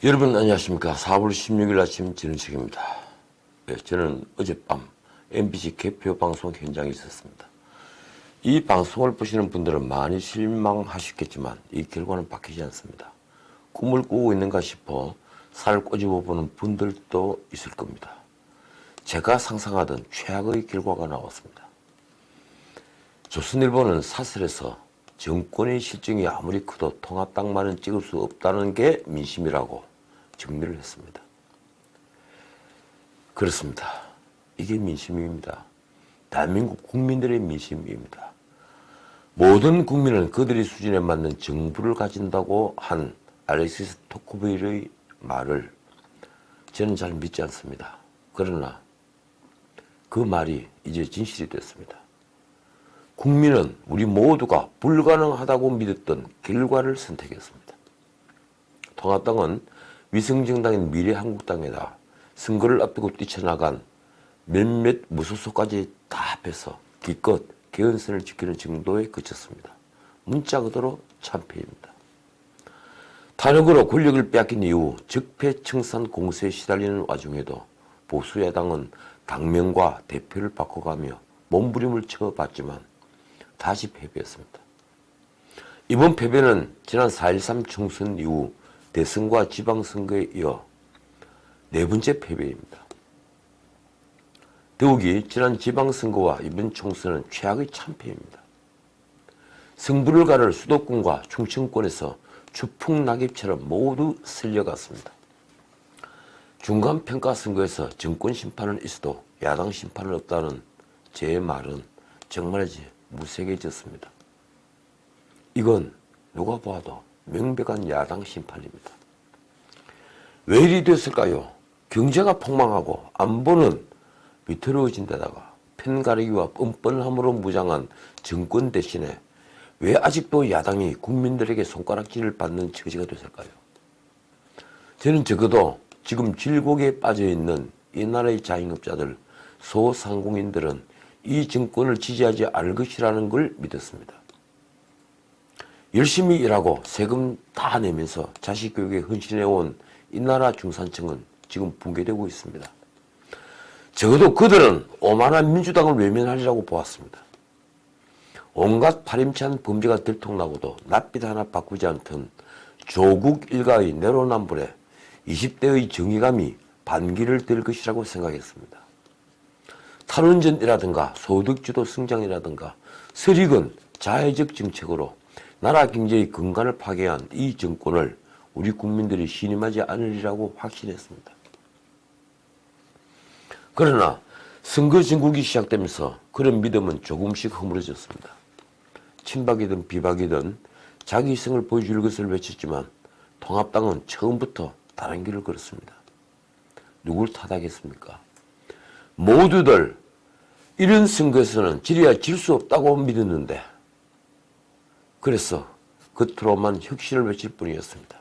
여러분 안녕하십니까. 4월 16일 아침 진은식입니다. 저는 어젯밤 MBC 개표 방송 현장에 있었습니다. 이 방송을 보시는 분들은 많이 실망하셨겠지만 이 결과는 바뀌지 않습니다. 꿈을 꾸고 있는가 싶어 살을 꼬집어 보는 분들도 있을 겁니다. 제가 상상하던 최악의 결과가 나왔습니다. 조선일보는 사설에서 정권의 실정이 아무리 커도 통합당만은 찍을 수 없다는 게 민심이라고 정리를 했습니다. 그렇습니다. 이게 민심입니다. 대한민국 국민들의 민심입니다. 모든 국민은 그들의 수준에 맞는 정부를 가진다고 한 알렉시스 토크베이의 말을 저는 잘 믿지 않습니다. 그러나 그 말이 이제 진실이 됐습니다. 국민은 우리 모두가 불가능하다고 믿었던 결과를 선택했습니다. 통합당은 위성정당인 미래한국당에다 선거를 앞두고 뛰쳐나간 몇몇 무소속까지 다 합해서 기껏 개헌선을 지키는 정도에 그쳤습니다. 문자 그대로 참패입니다. 탄핵으로 권력을 빼앗긴 이후 적폐청산 공세에 시달리는 와중에도 보수야당은 당명과 대표를 바꿔가며 몸부림을 쳐봤지만 다시 패배했습니다. 이번 패배는 지난 4.13 총선 이후 대선과 지방선거에 이어 네 번째 패배입니다. 더욱이 지난 지방선거와 이번 총선은 최악의 참패입니다. 승부를 가를 수도권과 충청권에서 추풍낙엽처럼 모두 쓸려갔습니다. 중간평가선거에서 정권심판은 있어도 야당 심판은 없다는 제 말은 정말이지 무색해졌습니다. 이건 누가 봐도 명백한 야당 심판입니다. 왜 이리 됐을까요? 경제가 폭망하고 안보는 위태로워진 데다가 편가르기와 뻔뻔함으로 무장한 정권 대신에 왜 아직도 야당이 국민들에게 손가락질을 받는 처지가 됐을까요? 저는 적어도 지금 질곡에 빠져있는 이 나라의 자영업자들, 소상공인들은 이 정권을 지지하지 않을 것이라는 걸 믿었습니다. 열심히 일하고 세금 다 내면서 자식 교육에 헌신해온 이 나라 중산층은 지금 붕괴되고 있습니다. 적어도 그들은 오만한 민주당을 외면하리라고 보았습니다. 온갖 파렴치한 범죄가 들통나고도 낯빛 하나 바꾸지 않던 조국 일가의 내로남불에 20대의 정의감이 반기를 들 것이라고 생각했습니다. 탈원전이라든가 소득주도 성장이라든가 설익은 자해적 정책으로 나라 경제의 근간을 파괴한 이 정권을 우리 국민들이 신임하지 않으리라고 확신했습니다. 그러나 선거 전국이 시작되면서 그런 믿음은 조금씩 허물어졌습니다. 친박이든 비박이든 자기 이성을 보여줄 것을 외쳤지만 통합당은 처음부터 다른 길을 걸었습니다. 누굴 탓하겠습니까? 모두들 이런 선거에서는 지려야 질 수 없다고 믿었는데 그래서 겉으로만 혁신을 외칠 뿐이었습니다.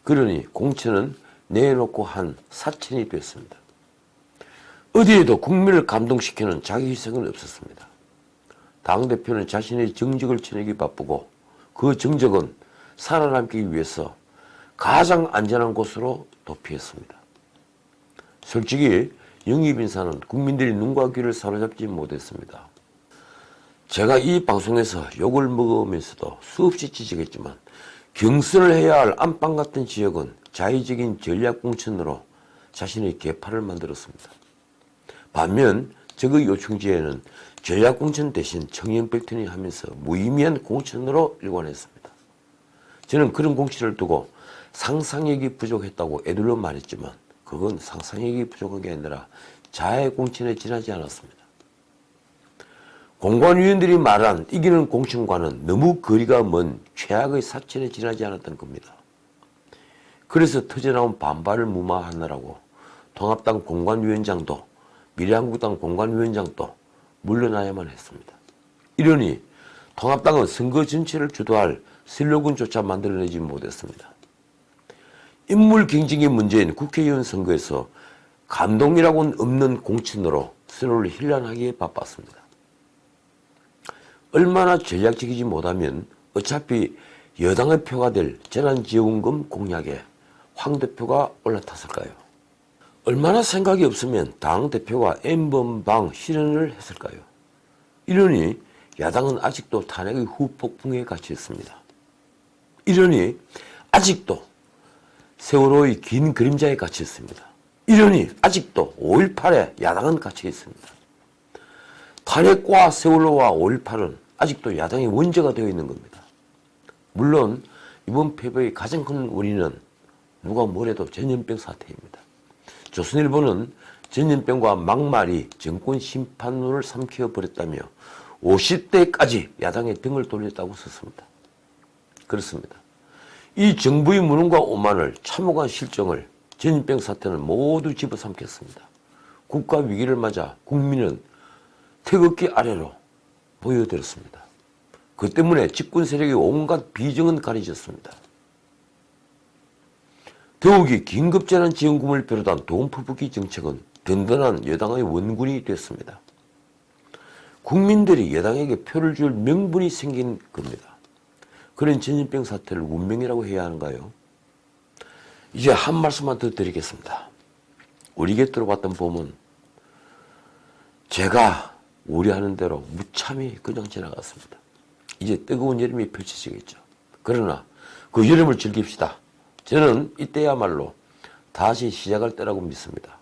그러니 공천은 내놓고 한 사천이 됐습니다. 어디에도 국민을 감동시키는 자기 희생은 없었습니다. 당대표는 자신의 정적을 쳐내기 바쁘고 그 정적은 살아남기 위해서 가장 안전한 곳으로 도피했습니다. 솔직히 영입인사는 국민들이 눈과 귀를 사로잡지 못했습니다. 제가 이 방송에서 욕을 먹으면서도 수없이 지적했지만 경선을 해야 할 안방 같은 지역은 자의적인 전략공천으로 자신의 계파를 만들었습니다. 반면 적의 요충지에는 전략공천 대신 청년백턴이 하면서 무의미한 공천으로 일관했습니다. 저는 그런 공천을 두고 상상력이 부족했다고 애들로 말했지만 그건 상상력이 부족한 게 아니라 자해 공천에 지나지 않았습니다. 공관위원들이 말한 이기는 공천과는 너무 거리가 먼 최악의 사천에 지나지 않았던 겁니다. 그래서 터져나온 반발을 무마하느라고 통합당 공관위원장도 미래한국당 공관위원장도 물러나야만 했습니다. 이러니 통합당은 선거 전체를 주도할 슬로건조차 만들어내지 못했습니다. 인물 경쟁의 문제인 국회의원 선거에서 감동이라고는 없는 공천으로 서로를 힐난하기에 바빴습니다. 얼마나 전략적이지 못하면 어차피 여당의 표가 될 재난지원금 공약에 황 대표가 올라탔을까요? 얼마나 생각이 없으면 당 대표가 N번방 실언을 했을까요? 이러니 야당은 아직도 탄핵의 후폭풍에 갇혀 있습니다. 이러니 아직도 세월호의 긴 그림자에 갇혀 있습니다. 이러니 아직도 5.18에 야당은 갇혀 있습니다. 탄핵과 세월호와 5.18은 아직도 야당의 원죄가 되어 있는 겁니다. 물론 이번 패배의 가장 큰 원인은 누가 뭐래도 전염병 사태입니다. 조선일보는 전염병과 막말이 정권 심판론을 삼켜버렸다며 50대까지 야당의 등을 돌렸다고 썼습니다. 그렇습니다. 이 정부의 무능과 오만을 참혹한 실정을 전염병 사태는 모두 집어삼켰습니다. 국가 위기를 맞아 국민은 태극기 아래로 보여드렸습니다. 그 때문에 집권 세력의 온갖 비정은 가려졌습니다. 더욱이 긴급재난지원금을 비롯한 돈 퍼붓기 정책은 든든한 여당의 원군이 됐습니다. 국민들이 여당에게 표를 줄 명분이 생긴 겁니다. 그런 전염병 사태를 운명이라고 해야 하는가요? 이제 한 말씀만 더 드리겠습니다. 우리 곁으로 왔던 봄은 제가 우려하는 대로 무참히 그냥 지나갔습니다. 이제 뜨거운 여름이 펼쳐지겠죠. 그러나 그 여름을 즐깁시다. 저는 이때야말로 다시 시작할 때라고 믿습니다.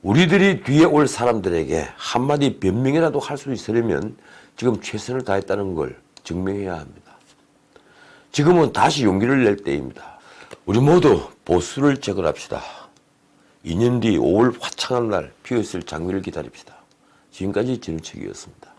우리들이 뒤에 올 사람들에게 한마디 변명이라도 할 수 있으려면 지금 최선을 다했다는 걸 증명해야 합니다. 지금은 다시 용기를 낼 때입니다. 우리 모두 보수를 제거합시다. 2년 뒤 5월 화창한 날 피어있을 장미를 기다립시다. 지금까지 진우책이었습니다.